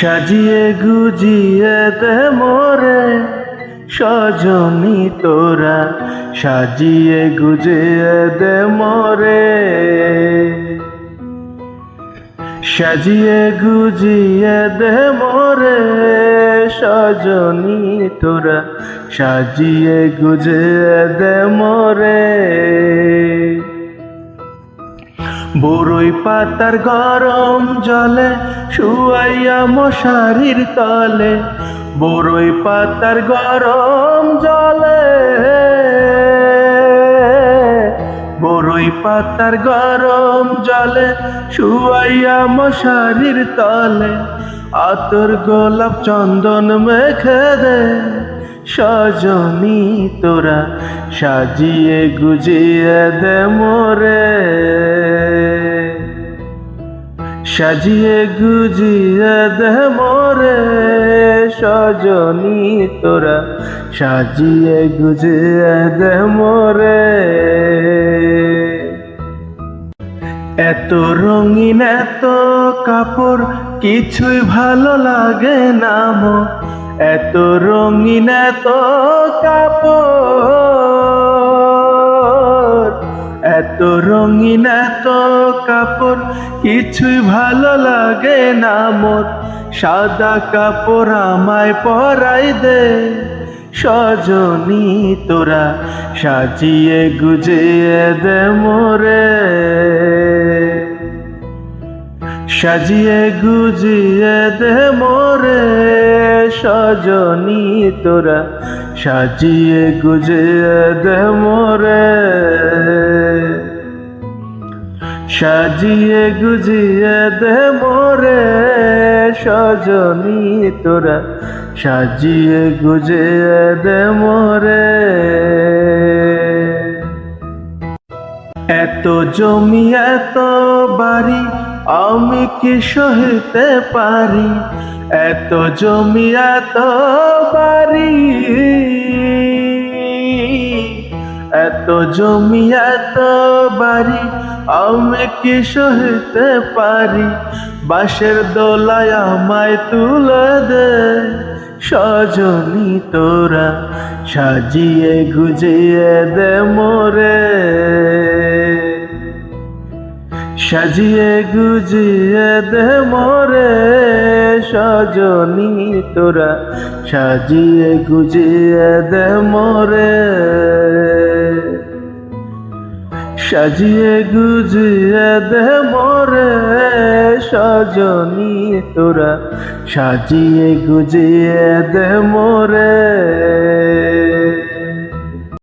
সাজিয়ে গুজিয়ে দে মোরে সজনী তোরা, সাজিয়ে গুজিয়ে দে মোরে, সাজিয়ে গুজিয়ে দে মোরে সজনী তোরা, সাজিয়ে গুজিয়ে দে মোরে। বরই পাতার গরম জলে শুয়াইয়া মশারির তলে, বরই পাতার গরম জলে, বরই পাতার গরম জলে শুয়াইয়া মশারির তলে, আতর গোলাপ চন্দন মেখে দে সজনী তোরা, সাজিয়ে গুজিয়ে দে মোরে, সাজিয়ে গুজিয়ে দে মোরে সজনী তোরা, সাজিয়ে গুজিয়ে দে মোরে। এত রঙিন এত কাপড় কিছুই ভালো লাগে না মো, এত রঙিন এত কাপড়, এত রঙিন এত কাপড় কিছুই ভালো লাগে না মোর, সাদা কাপড় আমায় পরাই দে সজনী তোরা, সাজিয়ে গুজিয়ে দে মোরে, সাজিয়ে গুজিয়ে দে মোরে সজনী তোরা, সাজিয়ে গুজিয়ে দে মোরে, সাজিয়ে গুজিয়ে দে মোরে সজনী তোরা, সাজিয়ে গুজিয়ে দে মোরে। এত জমি এত বাড়ি আমি কি সহিতে পারি, এত জমি এত বাড়ি, এত জমি এত বাড়ি আমি কি সহিতে পারি, বাঁশের দোলায় আমায় তুলে দে সজনী তোরা, সাজিয়ে গুজিয়ে দে মোরে, সাজিয়ে গুজিয়ে দে মোরে সজনী তোরা, সাজিয়ে গুজিয়ে দে মোরে, সাজিয়ে গুজিয়ে দে মোরে সজনী তোরা, সাজিয়ে গুজিয়ে দে মোরে।